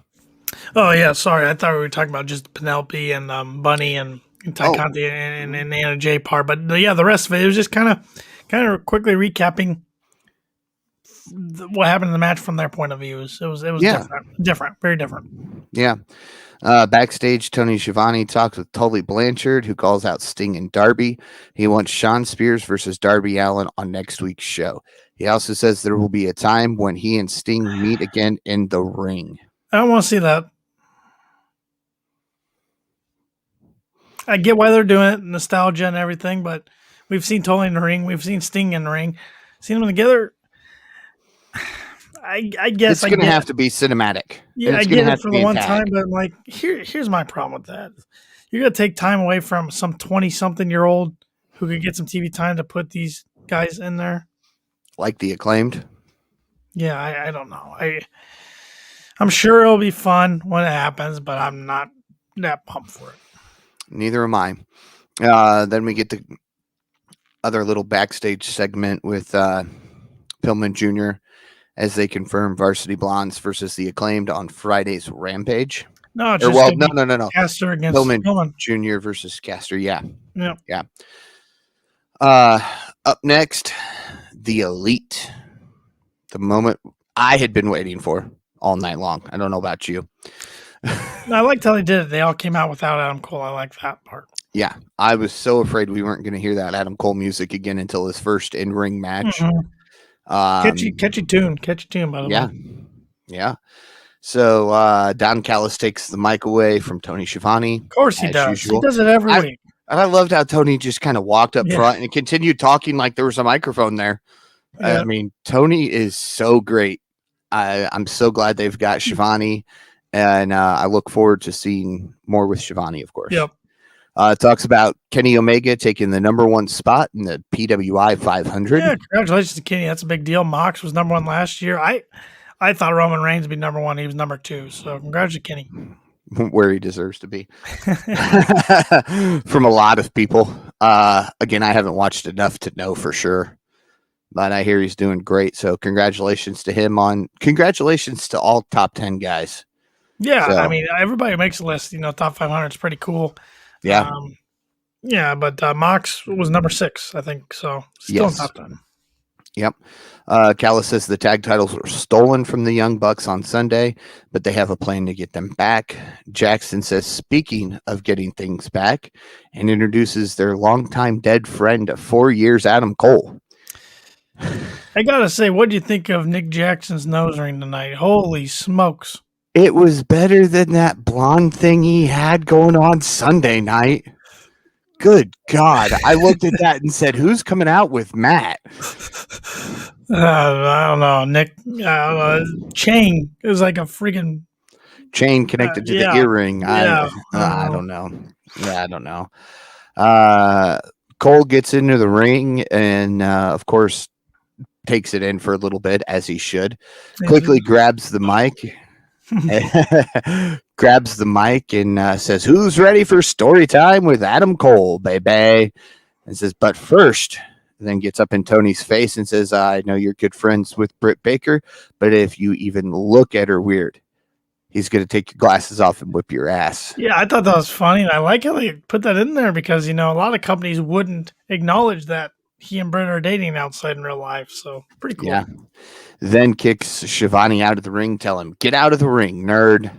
Oh, yeah. Sorry. I thought we were talking about just Penelope and Bunny and Ty Conte and Anna Jay part. But yeah, the rest of it was just kind of quickly recapping what happened in the match from their point of view. It was different, very different. Yeah. Backstage, Tony Schiavone talks with Tully Blanchard, who calls out Sting and Darby. He wants Shawn Spears versus Darby Allin on next week's show. He also says there will be a time when he and Sting meet again in the ring. I don't want to see that. I get why they're doing it, nostalgia and everything, but we've seen Tully in the ring. We've seen Sting in the ring. Seen them together. I guess it's going to have to be cinematic. Yeah, I get it for the one time, but like here's my problem with that. You're going to take time away from some 20-something-year-old who could get some TV time to put these guys in there. Like the Acclaimed? Yeah, I don't know. I'm sure it'll be fun when it happens, but I'm not that pumped for it. Neither am I. Then we get the other little backstage segment with Pillman Jr. as they confirm Varsity Blondes versus the Acclaimed on Friday's Rampage. No. Caster against Pillman Jr. versus Caster. Yeah. Yeah. Up next, the Elite. The moment I had been waiting for all night long. I don't know about you. I liked how they did it. They all came out without Adam Cole. I like that part. Yeah, I was so afraid we weren't going to hear that Adam Cole music again until his first in-ring match. Mhm. Catchy tune, by the Yeah, way. yeah. So Don Callis takes the mic away from Tony Schiavone, Of course he as does. He usual. does it every I, week. and I loved how Tony just kind of walked up Yeah. front and continued talking like there was a microphone there. Yeah. I mean, Tony is so great. I'm so glad they've got Schiavone, and I look forward to seeing more with Schiavone, of course. Yep. Talks about Kenny Omega taking the #1 spot in the PWI 500. Yeah, congratulations to Kenny. That's a big deal. Mox was #1 last year. I thought Roman Reigns would be #1. He was #2. So congrats to Kenny. Where he deserves to be. From a lot of people. Again, I haven't watched enough to know for sure, but I hear he's doing great. So congratulations to him congratulations to all top 10 guys. Yeah, So, I mean, everybody makes a list. Top 500 is pretty cool. yeah. Yeah, but Mox was #6, I think. So still in top 10. Yep. Callis says the tag titles were stolen from the Young Bucks on Sunday, but they have a plan to get them back. Jackson says, speaking of getting things back, and introduces their longtime dead friend of 4 years, Adam Cole. I gotta say, what do you think of Nick Jackson's nose ring tonight? Holy smokes. It was better than that blonde thing he had going on Sunday night. Good God. I looked at that and said, who's coming out with Matt? I don't know. Nick, chain. It was like a freaking chain connected to the earring. Yeah. I don't know. Yeah, I don't know. Cole gets into the ring and, of course, takes it in for a little bit, as he should. Quickly grabs the mic. Grabs the mic and says, who's ready for story time with Adam Cole, baby? And says, but first, then gets up in Tony's face and says, I know you're good friends with Britt Baker, but if you even look at her weird, he's going to take your glasses off and whip your ass. Yeah, I thought that was funny. And I like how they put that in there because, a lot of companies wouldn't acknowledge that he and Britt are dating outside in real life. So pretty cool. Yeah. Then kicks Schiavone out of the ring. Tell him, get out of the ring, nerd.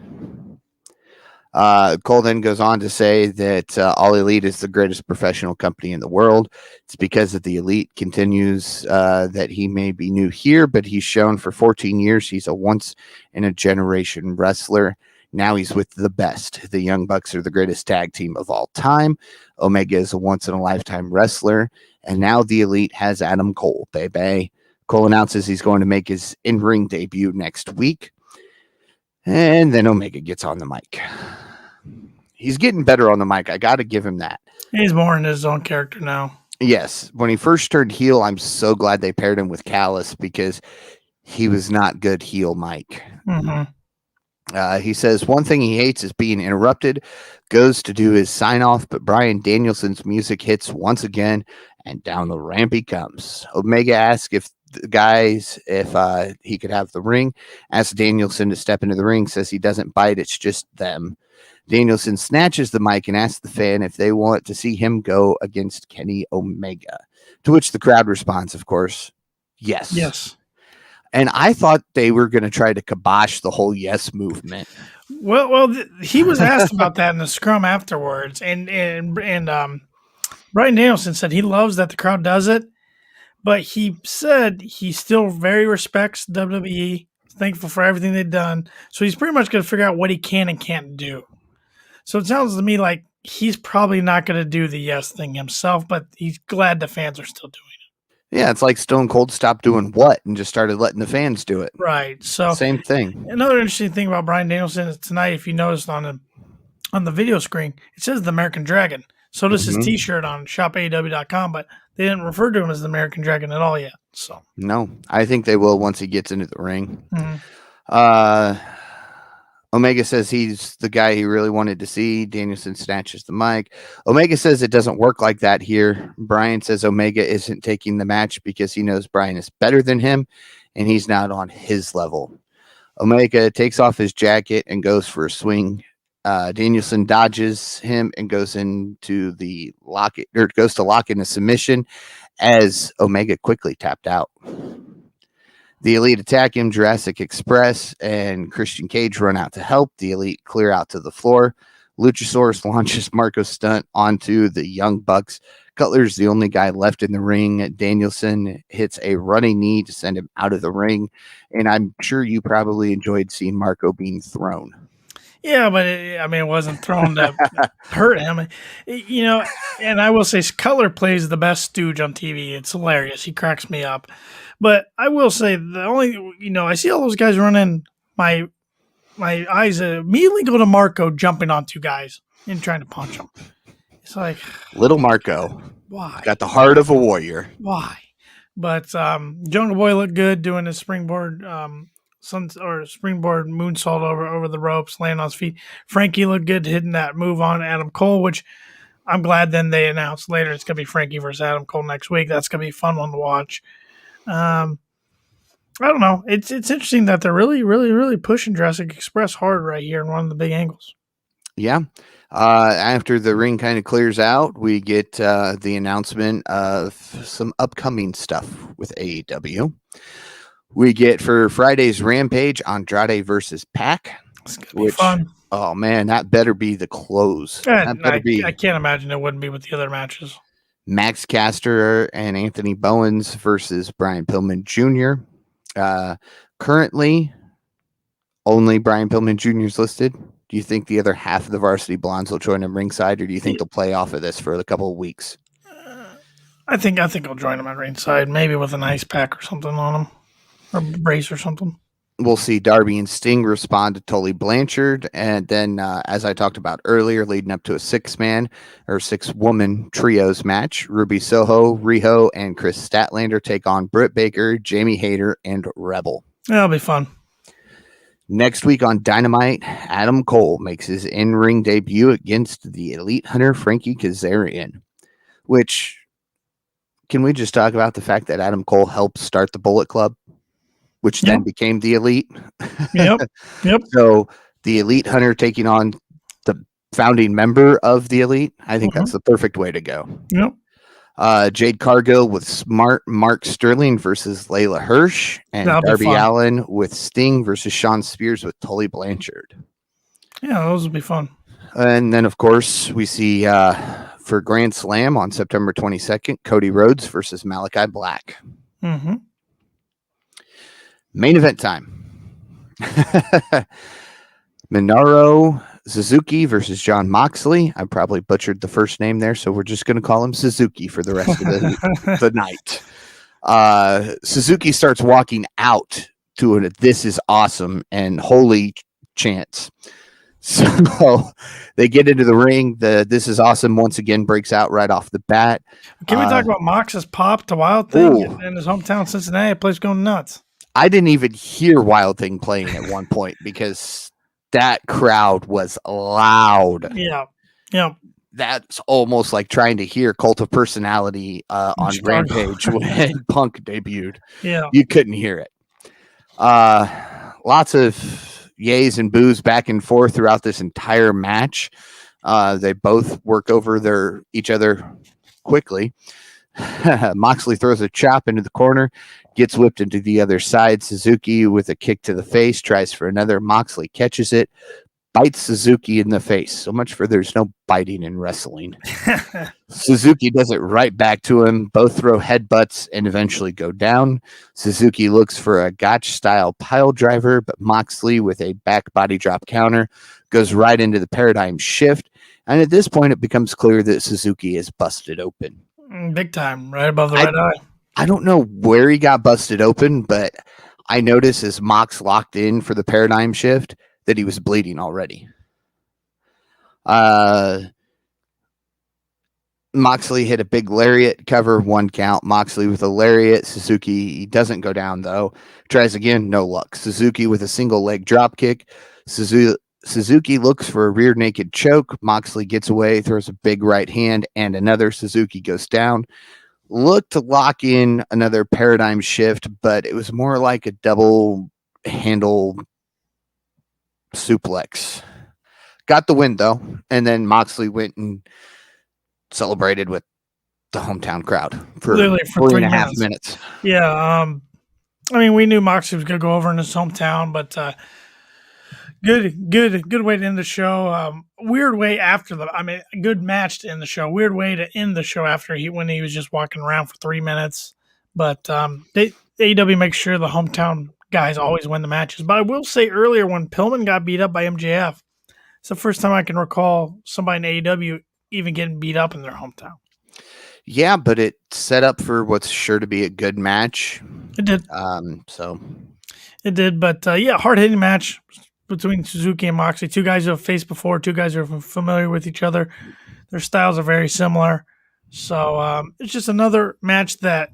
Cole then goes on to say that All Elite is the greatest professional company in the world. It's because of the Elite continues that he may be new here, but he's shown for 14 years he's a once-in-a-generation wrestler. Now he's with the best. The Young Bucks are the greatest tag team of all time. Omega is a once-in-a-lifetime wrestler. And now the Elite has Adam Cole, baby. Cole announces he's going to make his in-ring debut next week. And then Omega gets on the mic. He's getting better on the mic. I got to give him that. He's more in his own character now. Yes. When he first turned heel, I'm so glad they paired him with Callis because he was not good heel Mike. Mm-hmm. He says one thing he hates is being interrupted, goes to do his sign off, but Bryan Danielson's music hits once again, and down the ramp he comes. Omega asks if he could have the ring, asks Danielson to step into the ring, says he doesn't bite, it's just them. Danielson snatches the mic and asks the fan if they want to see him go against Kenny Omega, to which the crowd responds, of course, yes. Yes. And I thought they were going to try to kibosh the whole yes movement. Well, he was asked about that in the scrum afterwards, and Bryan Danielson said he loves that the crowd does it, but he said he still very respects WWE, thankful for everything they've done. So he's pretty much going to figure out what he can and can't do. So it sounds to me like he's probably not going to do the yes thing himself, but he's glad the fans are still doing it. Yeah, it's like Stone Cold stopped doing what and just started letting the fans do it. Right. So same thing. Another interesting thing about Bryan Danielson is tonight, if you noticed on the video screen, it says the American Dragon. So does his T-shirt on shopaew.com, but they didn't refer to him as the American Dragon at all yet. So no, I think they will once he gets into the ring. Mm-hmm. Omega says he's the guy he really wanted to see. Danielson snatches the mic. Omega says it doesn't work like that here. Bryan says Omega isn't taking the match because he knows Bryan is better than him, and he's not on his level. Omega takes off his jacket and goes for a swing. Danielson dodges him and goes into the goes to lock in a submission as Omega quickly tapped out. The Elite attack him. Jurassic Express and Christian Cage run out to help. The Elite clear out to the floor. Luchasaurus launches Marco Stunt onto the Young Bucks. Cutler's the only guy left in the ring. Danielson hits a running knee to send him out of the ring. And I'm sure you probably enjoyed seeing Marco being thrown. Yeah, but it wasn't thrown to hurt him. And I will say Cutler plays the best stooge on TV. It's hilarious. He cracks me up. But I will say the only, I see all those guys running. My eyes immediately go to Marco jumping on two guys and trying to punch them. It's like little Marco. Why? Got the heart of a warrior. Why? But Jungle Boy looked good doing his springboard springboard moonsault over the ropes, landing on his feet. Frankie looked good hitting that move on Adam Cole, which I'm glad then they announced later it's gonna be Frankie versus Adam Cole next week. That's gonna be a fun one to watch. I don't know. It's interesting that they're really, really, really pushing Jurassic Express hard right here in one of the big angles. Yeah. After the ring kind of clears out, we get the announcement of some upcoming stuff with AEW. We get for Friday's Rampage, Andrade versus Pac. It's gonna be fun. Oh man, that better be the close. I can't imagine it wouldn't be with the other matches. Max Caster and Anthony Bowens versus Brian Pillman Jr. Currently, only Brian Pillman Jr. is listed. Do you think the other half of the Varsity Blondes will join him ringside, or do you think they'll play off of this for a couple of weeks? I think I'll join him at ringside, maybe with an ice pack or something on him, or brace or something. We'll see Darby and Sting respond to Tully Blanchard, and then, as I talked about earlier, leading up to a six-woman trios match, Ruby Soho, Riho, and Chris Statlander take on Britt Baker, Jamie Hayter, and Rebel. That'll be fun. Next week on Dynamite, Adam Cole makes his in-ring debut against the Elite Hunter Frankie Kazarian, which, can we just talk about the fact that Adam Cole helped start the Bullet Club, which then became the Elite? Yep. So the Elite Hunter taking on the founding member of the Elite, I think that's the perfect way to go. Yep. Jade Cargill with Smart Mark Sterling versus Layla Hirsch, and Darby Allin with Sting versus Sean Spears with Tully Blanchard. Yeah, those will be fun. And then, of course, we see for Grand Slam on September 22nd, Cody Rhodes versus Malachi Black. Mm-hmm. Main event time. Minoru Suzuki versus John Moxley. I probably butchered the first name there, so we're just going to call him Suzuki for the rest of the night. Suzuki starts walking out to a "This is awesome" and "Holy" chants. So they get into the ring. The "This is awesome" once again breaks out right off the bat. Can we talk about Mox's pop to Wild Thing in his hometown Cincinnati? The place going nuts. I didn't even hear Wild Thing playing at one point because that crowd was loud. Yeah. That's almost like trying to hear Cult of Personality on Rampage when Punk debuted. Yeah. You couldn't hear it. Lots of yays and boos back and forth throughout this entire match. They both work over each other quickly. Moxley throws a chop into the corner, gets whipped into the other side. Suzuki with a kick to the face, tries for another. Moxley catches it, bites Suzuki in the face. So much for there's no biting in wrestling. Suzuki does it right back to him. Both throw headbutts and eventually go down. Suzuki looks for a Gotch-style pile driver, but Moxley with a back body drop counter goes right into the paradigm shift. And at this point, it becomes clear that Suzuki is busted open. Big time, right above the right eye. I don't know where he got busted open, but I noticed as Mox locked in for the paradigm shift that he was bleeding already. Moxley hit a big lariat cover, 1 count. Moxley with a lariat. Suzuki, he doesn't go down though. Tries again, no luck. Suzuki with a single leg drop kick. Suzuki looks for a rear naked choke. Moxley gets away, throws a big right hand, and another. Suzuki goes down. Looked to lock in another paradigm shift, but it was more like a double handle suplex. Got the win, though. And then Moxley went and celebrated with the hometown crowd for 3.5 minutes. Yeah. I mean, we knew Moxley was going to go over in his hometown, but Good way to end the show. Weird way after a good match to end the show. Weird way to end the show after when he was just walking around for 3 minutes. But AEW makes sure the hometown guys always win the matches. But I will say earlier when Pillman got beat up by MJF, it's the first time I can recall somebody in AEW even getting beat up in their hometown. Yeah, but it set up for what's sure to be a good match. It did. It did, but hard-hitting match between Suzuki and Moxley. Two guys who have faced before, two guys who are familiar with each other. Their styles are very similar. So it's just another match that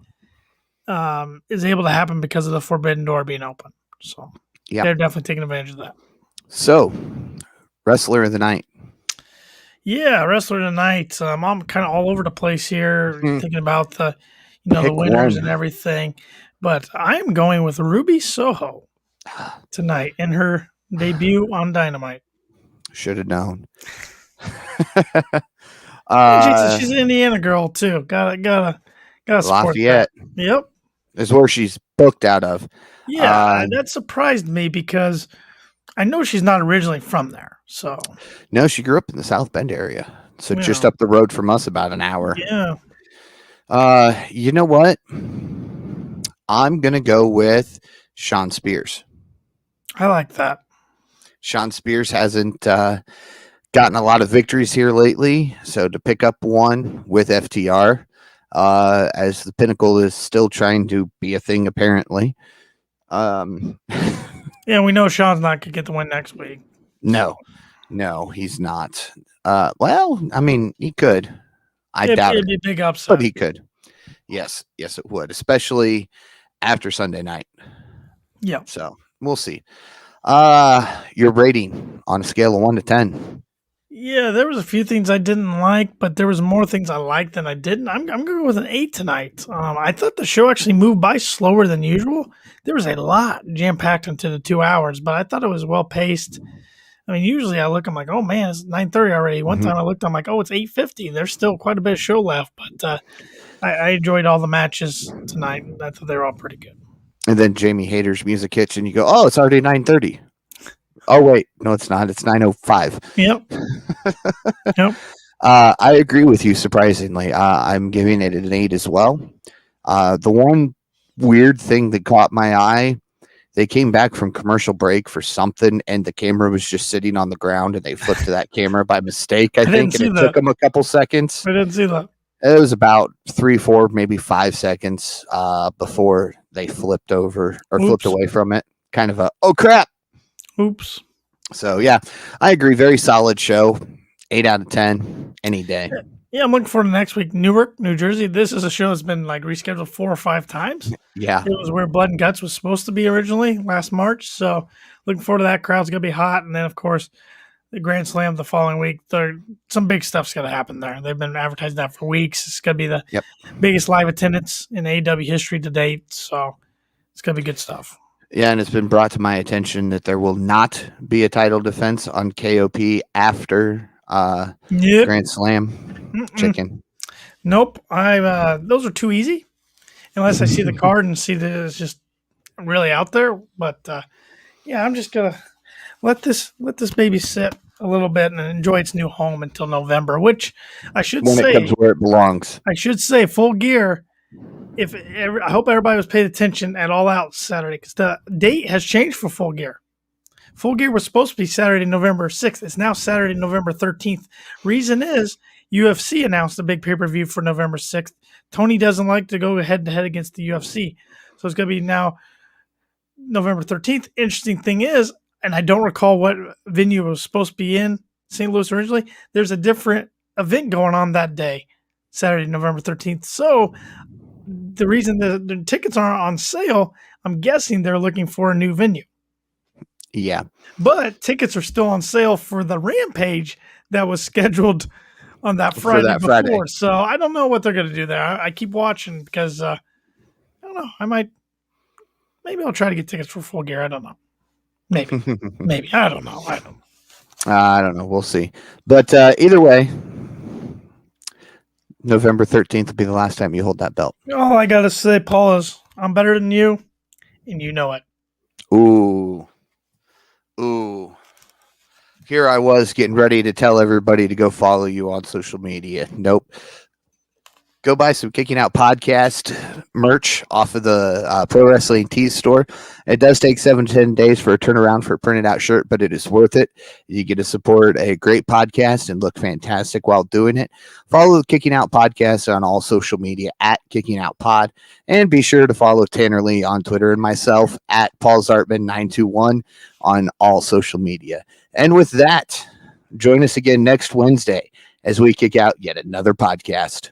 is able to happen because of the Forbidden Door being open. So they're definitely taking advantage of that. So, Wrestler of the Night. Yeah, Wrestler of the Night. I'm kind of all over the place here, thinking about the winners and everything. But I am going with Ruby Soho tonight in her debut on Dynamite. Should have known. She's an Indiana girl too. Gotta support Lafayette. That. Yep, is where she's booked out of. Yeah, that surprised me because I know she's not originally from there. So no, she grew up in the South Bend area, so just up the road from us, about an hour. Yeah. You know what? I'm gonna go with Sean Spears. I like that. Sean Spears hasn't gotten a lot of victories here lately, so to pick up one with FTR, as the Pinnacle is still trying to be a thing, apparently. Yeah, we know Sean's not gonna get the win next week. No, he's not. Well, I mean, he could. I doubt it'd be a big upset, but he could. Yes, it would, especially after Sunday night. Yeah. So we'll see. Your rating on a scale of 1 to 10. Yeah, there was a few things I didn't like, but there was more things I liked than I didn't. I'm going to go with an 8 tonight. I thought the show actually moved by slower than usual. There was a lot jam-packed into the 2 hours, but I thought it was well-paced. I mean, usually I look, I'm like, oh, man, it's 9:30 already. One time I looked, I'm like, oh, it's 8:50. There's still quite a bit of show left, but I enjoyed all the matches tonight. I thought they were all pretty good. And then Jamie Hayter's music hits, and you go, oh, it's already 9:30. Oh, wait. No, it's not. It's 9:05. Yep. I agree with you, surprisingly. I'm giving it an 8 as well. The one weird thing that caught my eye, they came back from commercial break for something, and the camera was just sitting on the ground, and they flipped to that camera by mistake, I think, and it took them a couple seconds. I didn't see that. It was about 3, 4, maybe 5 seconds before they flipped over or flipped away from it. Kind of a, oh, crap. Oops. So, yeah, I agree. Very solid show. 8 out of 10 any day. Yeah, I'm looking forward to next week. Newark, New Jersey. This is a show that's been like rescheduled 4 or 5 times. Yeah. It was where Blood and Guts was supposed to be originally last March. So looking forward to that. Crowd's going to be hot. And then, of course, the Grand Slam the following week. Some big stuff's going to happen there. They've been advertising that for weeks. It's going to be the biggest live attendance in AEW history to date. So it's going to be good stuff. Yeah, and it's been brought to my attention that there will not be a title defense on KOP after Grand Slam chicken. Nope. Those are too easy unless I see the card and see that it's just really out there. But I'm just gonna let this baby sit a little bit and enjoy its new home until November, which I should say when it comes where it belongs. I should say Full Gear. I hope everybody was paying attention at All Out Saturday because the date has changed for Full Gear. Full Gear was supposed to be Saturday, November 6th. It's now Saturday, November 13th. Reason is UFC announced a big pay-per-view for November 6th. Tony doesn't like to go head-to-head against the UFC. So it's going to be now November 13th. Interesting thing is, and I don't recall what venue it was supposed to be in, St. Louis originally, there's a different event going on that day, Saturday, November 13th. So the reason the tickets aren't on sale, I'm guessing they're looking for a new venue. Yeah. But tickets are still on sale for the Rampage that was scheduled on that Friday before. Friday. So I don't know what they're going to do there. I keep watching because I don't know. Maybe I'll try to get tickets for Full Gear. I don't know. Maybe. I don't know. I don't know. We'll see. But either way, November 13th will be the last time you hold that belt. All I got to say, Paul, is I'm better than you, and you know it. Ooh. Here I was getting ready to tell everybody to go follow you on social media. Nope. Go buy some Kicking Out Podcast merch off of the Pro Wrestling Tees store. It does take 7 to 10 days for a turnaround for a printed out shirt, but it is worth it. You get to support a great podcast and look fantastic while doing it. Follow the Kicking Out Podcast on all social media at Kicking Out Pod, and be sure to follow Tanner Lee on Twitter and myself at Paul Zartman 921 on all social media. And with that, join us again next Wednesday as we kick out yet another podcast.